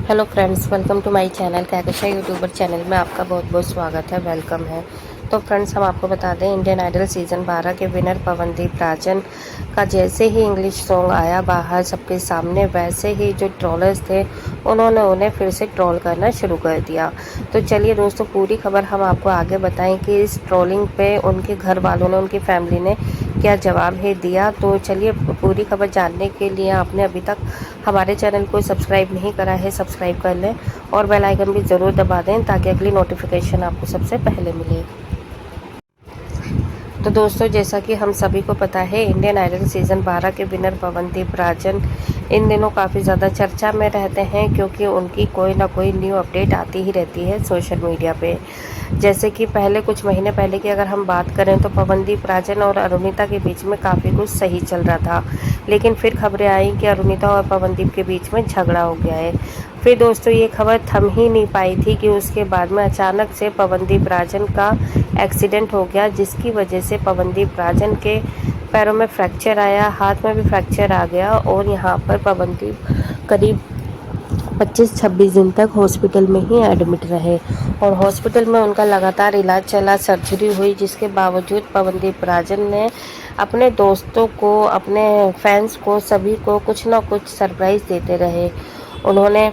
Hello friends, welcome to my channel Kahkasha YouTuber channel में आपका बहुत बहुत स्वागत है, वेलकम है। तो फ्रेंड्स, हम आपको बता दें, इंडियन आइडल सीज़न 12 के विनर पवनदीप राजन का जैसे ही इंग्लिश सॉन्ग आया बाहर सबके सामने, वैसे ही जो ट्रोलर्स थे उन्होंने उन्हें फिर से ट्रोल करना शुरू कर दिया। तो चलिए दोस्तों, पूरी खबर हम आपको आगे बताएं कि इस ट्रोलिंग पे उनके घर वालों ने, उनकी फैमिली ने क्या जवाब है दिया। तो चलिए पूरी खबर जानने के लिए आपने अभी तक हमारे चैनल को सब्सक्राइब नहीं करा है, सब्सक्राइब कर लें और बेल आइकन भी ज़रूर दबा दें ताकि अगली नोटिफिकेशन आपको सबसे पहले मिले। तो दोस्तों, जैसा कि हम सभी को पता है, इंडियन आइडल सीज़न 12 के विनर पवनदीप राजन इन दिनों काफ़ी ज़्यादा चर्चा में रहते हैं क्योंकि उनकी कोई ना कोई न्यू अपडेट आती ही रहती है सोशल मीडिया पे। जैसे कि पहले कुछ महीने पहले की अगर हम बात करें तो पवनदीप राजन और अरुणिता के बीच में काफ़ी कुछ सही चल रहा था, लेकिन फिर खबरें आई कि अरुणिता और पवनदीप के बीच में झगड़ा हो गया है। फिर दोस्तों, ये खबर थम ही नहीं पाई थी कि उसके बाद में अचानक से पवनदीप राजन का एक्सीडेंट हो गया, जिसकी वजह से पवनदीप राजन के पैरों में फ्रैक्चर आया, हाथ में भी फ्रैक्चर आ गया और यहाँ पर पवनदीप करीब 25-26 दिन तक हॉस्पिटल में ही एडमिट रहे और हॉस्पिटल में उनका लगातार इलाज चला, सर्जरी हुई, जिसके बावजूद पवनदीप राजन ने अपने दोस्तों को, अपने फैंस को, सभी को कुछ ना कुछ सरप्राइज़ देते रहे। उन्होंने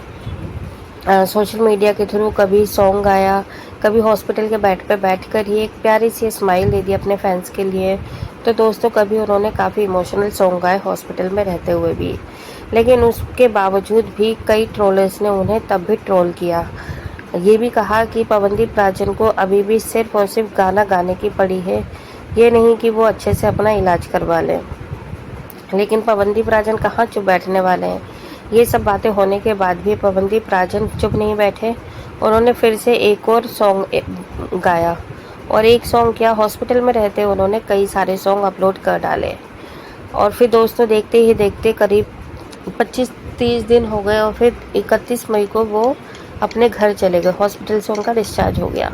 सोशल मीडिया के थ्रू कभी सॉन्ग गाया, कभी हॉस्पिटल के बेड पे बैठकर ही एक प्यारी सी स्माइल दे दी अपने फैंस के लिए। तो दोस्तों, कभी उन्होंने काफ़ी इमोशनल सॉन्ग गाए हॉस्पिटल में रहते हुए भी, लेकिन उसके बावजूद भी कई ट्रोलर्स ने उन्हें तब भी ट्रोल किया। ये भी कहा कि पवनदीप राजन को अभी भी सिर्फ और सिर्फ गाना गाने की पड़ी है, ये नहीं कि वो अच्छे से अपना इलाज करवा लें। लेकिन पवनदीप राजन कहाँ चुप बैठने वाले हैं। ये सब बातें होने के बाद भी पवनदीप राजन चुप नहीं बैठे, उन्होंने फिर से एक और सॉन्ग गाया और एक सॉन्ग क्या, हॉस्पिटल में रहते उन्होंने कई सारे सॉन्ग अपलोड कर डाले। और फिर दोस्तों, देखते ही देखते करीब 25-30 दिन हो गए और फिर 31 मई को वो अपने घर चले गए, हॉस्पिटल से उनका डिस्चार्ज हो गया।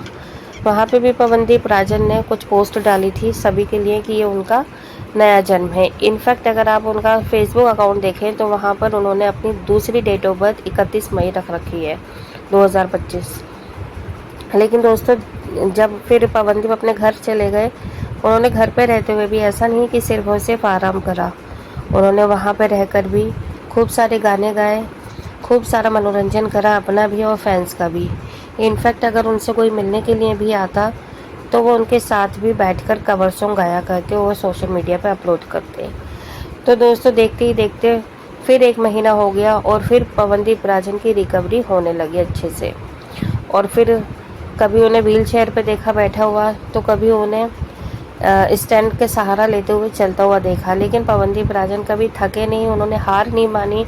वहाँ पे भी पवनदीप राजन ने कुछ पोस्ट डाली थी सभी के लिए कि ये उनका नया जन्म है। इनफैक्ट अगर आप उनका फेसबुक अकाउंट देखें तो वहाँ पर उन्होंने अपनी दूसरी डेट ऑफ बर्थ 31 मई रख रखी है, 2025। लेकिन दोस्तों, जब फिर पवनदीप अपने घर चले गए, उन्होंने घर पे रहते हुए भी ऐसा नहीं कि सिर्फ और सिर्फ आराम करा, उन्होंने वहाँ पे रहकर भी खूब सारे गाने गाए, खूब सारा मनोरंजन करा, अपना भी और फैंस का भी। इनफैक्ट अगर उनसे कोई मिलने के लिए भी आता तो वो उनके साथ भी बैठकर कवर सॉन्ग गाया करते और सोशल मीडिया पे अपलोड करते। तो दोस्तों, देखते ही देखते फिर एक महीना हो गया और फिर पवनदीप राजन की रिकवरी होने लगी अच्छे से। और फिर कभी उन्हें व्हील चेयर पर देखा बैठा हुआ, तो कभी उन्हें स्टैंड के सहारा लेते हुए चलता हुआ देखा, लेकिन पवनदीप राजन कभी थके नहीं, उन्होंने हार नहीं मानी,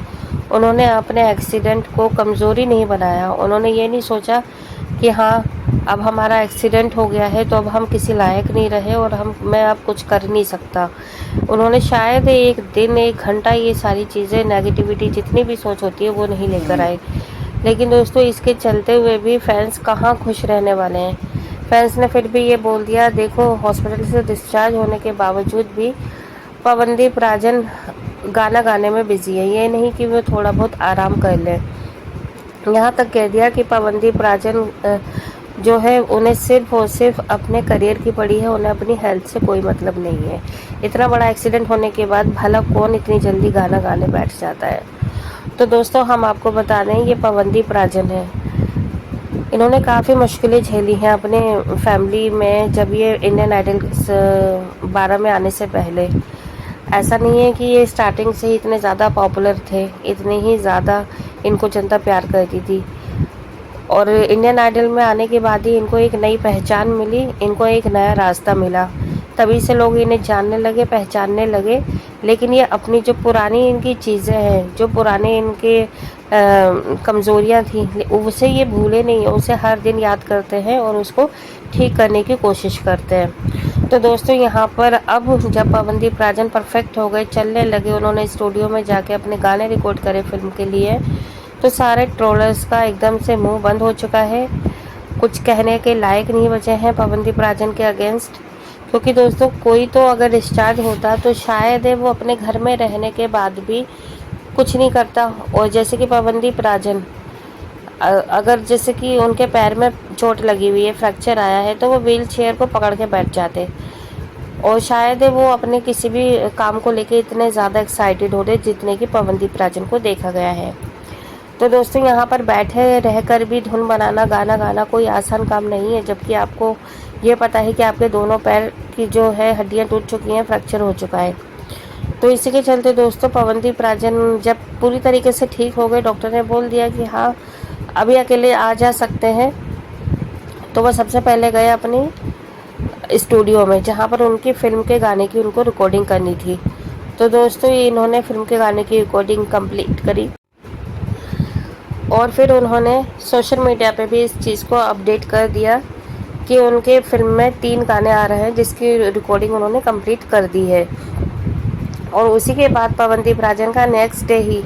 उन्होंने अपने एक्सीडेंट को कमज़ोरी नहीं बनाया। उन्होंने ये नहीं सोचा कि हाँ, अब हमारा एक्सीडेंट हो गया है तो अब हम किसी लायक नहीं रहे और मैं अब कुछ कर नहीं सकता। उन्होंने शायद एक दिन, एक घंटा ये सारी चीज़ें, नेगेटिविटी जितनी भी सोच होती है वो नहीं लेकर आए। लेकिन दोस्तों, इसके चलते हुए भी फैंस कहाँ खुश रहने वाले हैं। फैंस ने फिर भी ये बोल दिया, देखो, हॉस्पिटल से डिस्चार्ज होने के बावजूद भी पवनदीप राजन गाना गाने में बिजी है, ये नहीं कि वो थोड़ा बहुत आराम कर लें। यहाँ तक कह दिया कि पवनदीप राजन जो है, उन्हें सिर्फ और सिर्फ अपने करियर की पड़ी है, उन्हें अपनी हेल्थ से कोई मतलब नहीं है। इतना बड़ा एक्सीडेंट होने के बाद भला कौन इतनी जल्दी गाना गाने बैठ जाता है। तो दोस्तों, हम आपको बता दें, ये पवनदीप राजन है, इन्होंने काफ़ी मुश्किलें झेली हैं अपने फैमिली में। जब ये इंडियन आइडल 12 में आने से पहले, ऐसा नहीं है कि ये स्टार्टिंग से ही इतने ज़्यादा पॉपुलर थे, इतने ही ज़्यादा इनको जनता प्यार करती थी। और इंडियन आइडल में आने के बाद ही इनको एक नई पहचान मिली, इनको एक नया रास्ता मिला, तभी से लोग इन्हें जानने लगे, पहचानने लगे। लेकिन ये अपनी जो पुरानी इनकी चीज़ें हैं, जो पुराने इनके कमज़ोरियाँ थी, उसे ये भूले नहीं, उसे हर दिन याद करते हैं और उसको ठीक करने की कोशिश करते हैं। तो दोस्तों, यहाँ पर अब जब पवनदीप राजन परफेक्ट हो गए, चलने लगे, उन्होंने स्टूडियो में जाके अपने गाने रिकॉर्ड करे फिल्म के लिए, तो सारे ट्रोलर्स का एकदम से मुंह बंद हो चुका है, कुछ कहने के लायक नहीं बचे हैं पवनदीप राजन के अगेंस्ट। क्योंकि दोस्तों, कोई तो अगर डिस्चार्ज होता तो शायद वो अपने घर में रहने के बाद भी कुछ नहीं करता। और जैसे कि पवनदीप राजन अगर जैसे कि उनके पैर में चोट लगी हुई है, फ्रैक्चर आया है, तो वो व्हील चेयर को पकड़ के बैठ जाते और शायद वो अपने किसी भी काम को लेके इतने ज़्यादा एक्साइटेड होते जितने कि पवनदीप राजन को देखा गया है। तो दोस्तों यहाँ पर बैठे रहकर भी धुन बनाना, गाना गाना कोई आसान काम नहीं है, जबकि आपको ये पता है कि आपके दोनों पैर की जो है हड्डियाँ टूट चुकी हैं, फ्रैक्चर हो चुका है। तो इसी के चलते दोस्तों पवनदीप राजन जब पूरी तरीके से ठीक हो गए, डॉक्टर ने बोल दिया कि हाँ अभी अकेले आ जा सकते हैं, तो वह सबसे पहले गए अपनी स्टूडियो में, जहाँ पर उनकी फ़िल्म के गाने की उनको रिकॉर्डिंग करनी थी। तो दोस्तों इन्होंने फ़िल्म के गाने की रिकॉर्डिंग कंप्लीट करी और फिर उन्होंने सोशल मीडिया पे भी इस चीज़ को अपडेट कर दिया कि उनके फ़िल्म में 3 गाने आ रहे हैं, जिसकी रिकॉर्डिंग उन्होंने कंप्लीट कर दी है। और उसी के बाद पवनदीप राजन का नेक्स्ट डे ही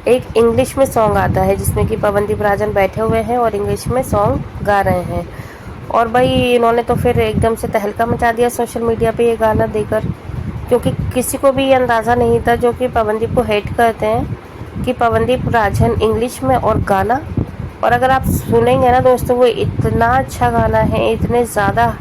एक इंग्लिश में सॉन्ग आता है, जिसमें कि पवनदीप राजन बैठे हुए हैं और इंग्लिश में सॉन्ग गा रहे हैं। और भाई इन्होंने तो फिर एकदम से तहलका मचा दिया सोशल मीडिया पे ये गाना देकर, क्योंकि किसी को भी ये अंदाज़ा नहीं था जो कि पवनदीप को हेट करते हैं कि पवनदीप राजन इंग्लिश में और गाना। और अगर आप सुनेंगे ना दोस्तों, वो इतना अच्छा गाना है, इतने ज़्यादा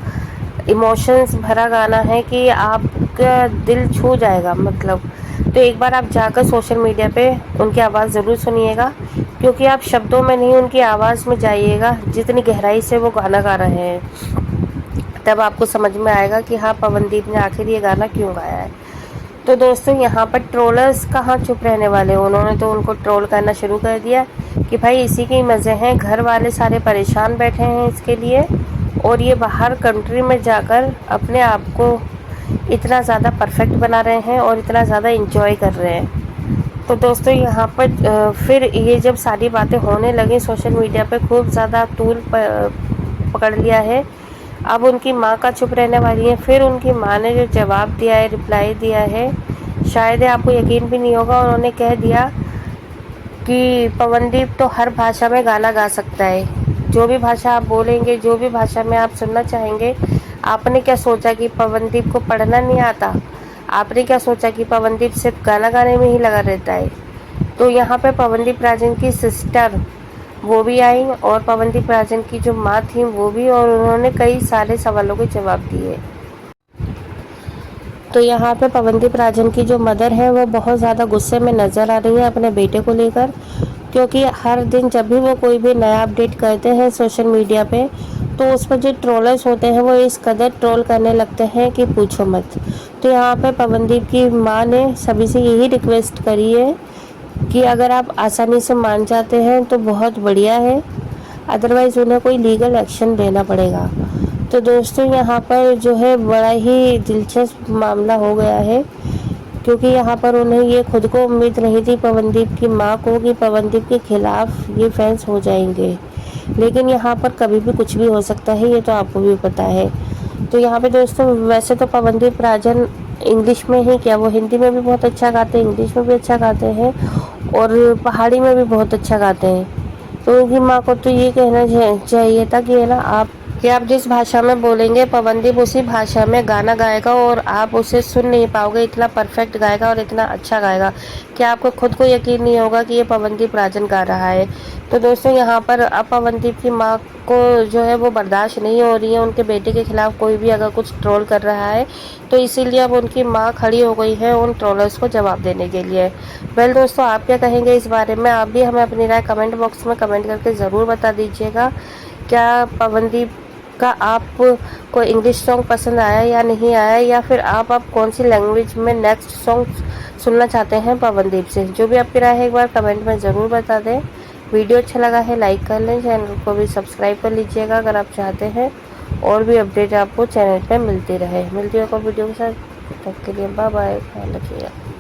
इमोशंस भरा गाना है कि आपका दिल छू जाएगा मतलब। तो एक बार आप जाकर सोशल मीडिया पे उनकी आवाज़ ज़रूर सुनिएगा, क्योंकि आप शब्दों में नहीं उनकी आवाज़ में जाइएगा, जितनी गहराई से वो गाना गा रहे हैं तब आपको समझ में आएगा कि हाँ पवनदीप ने आखिर ये गाना क्यों गाया है। तो दोस्तों यहाँ पर ट्रोलर्स कहाँ चुप रहने वाले, उन्होंने तो उनको ट्रोल करना शुरू कर दिया कि भाई इसी के मज़े हैं, घर वाले सारे परेशान बैठे हैं इसके लिए और ये बाहर कंट्री में जाकर अपने आप को इतना ज़्यादा परफेक्ट बना रहे हैं और इतना ज़्यादा इंजॉय कर रहे हैं। तो दोस्तों यहाँ पर फिर ये जब सारी बातें होने लगी सोशल मीडिया पे खूब ज़्यादा तूल पकड़ लिया है। अब उनकी माँ का चुप रहने वाली है। फिर उनकी माँ ने जो जवाब दिया है, रिप्लाई दिया है, शायद आपको यकीन भी नहीं होगा। उन्होंने कह दिया कि पवनदीप तो हर भाषा में गाना गा सकता है, जो भी भाषा आप बोलेंगे, जो भी भाषा में आप सुनना चाहेंगे। आपने क्या सोचा कि पवनदीप को पढ़ना नहीं आता? आपने क्या सोचा कि पवनदीप सिर्फ गाना गाने में ही लगा रहता है? तो यहाँ पे पवनदीप राजन की सिस्टर वो भी आई और पवनदीप राजन की जो माँ थी वो भी, और उन्होंने कई सारे सवालों के जवाब दिए। तो यहाँ पे पवनदीप राजन की जो मदर है वो बहुत ज़्यादा गुस्से में नज़र आ रही है अपने बेटे को लेकर, क्योंकि हर दिन जब भी वो कोई भी नया अपडेट करते हैं सोशल मीडिया पे, तो उस पर जो ट्रोलर्स होते हैं वो इस कदर ट्रोल करने लगते हैं कि पूछो मत। तो यहाँ पे पवनदीप की माँ ने सभी से यही रिक्वेस्ट करी है कि अगर आप आसानी से मान जाते हैं तो बहुत बढ़िया है, अदरवाइज़ उन्हें कोई लीगल एक्शन लेना पड़ेगा। तो दोस्तों यहाँ पर जो है बड़ा ही दिलचस्प मामला हो गया है, क्योंकि यहाँ पर उन्हें ये खुद को उम्मीद नहीं थी पवनदीप की माँ को कि पवनदीप के खिलाफ ये फैंस हो जाएंगे। लेकिन यहाँ पर कभी भी कुछ भी हो सकता है, ये तो आपको भी पता है। तो यहाँ पे दोस्तों वैसे तो पवनदीप राजन इंग्लिश में ही क्या, वो हिंदी में भी बहुत अच्छा गाते हैं, इंग्लिश में भी अच्छा गाते हैं और पहाड़ी में भी बहुत अच्छा गाते हैं। तो उनकी माँ को तो ये कहना चाहिए था कि है ना कि आप जिस भाषा में बोलेंगे पवनदीप उसी भाषा में गाना गाएगा और आप उसे सुन नहीं पाओगे, इतना परफेक्ट गाएगा और इतना अच्छा गाएगा कि आपको खुद को यकीन नहीं होगा कि ये पवनदीप राजन गा रहा है। तो दोस्तों यहाँ पर अब पवनदीप की माँ को जो है वो बर्दाश्त नहीं हो रही है उनके बेटे के खिलाफ कोई भी अगर कुछ ट्रोल कर रहा है, तो इसीलिए अब उनकी माँ खड़ी हो गई है उन ट्रोलर्स को जवाब देने के लिए। वेल दोस्तों, आप क्या कहेंगे इस बारे में? आप भी हमें अपनी राय कमेंट बॉक्स में कमेंट करके ज़रूर बता दीजिएगा। क्या पवनदीप का आपको इंग्लिश सॉन्ग पसंद आया या नहीं आया, या फिर आप कौन सी लैंग्वेज में नेक्स्ट सॉन्ग सुनना चाहते हैं पवनदीप से? जो भी आपकी राय है एक बार कमेंट में ज़रूर बता दें। वीडियो अच्छा लगा है लाइक कर लें, चैनल को भी सब्सक्राइब कर लीजिएगा अगर आप चाहते हैं और भी अपडेट आपको चैनल पर मिलती रहे। मिलती है को वीडियो के साथ, तब के लिए बाय बाय, ख्याल रखिएगा।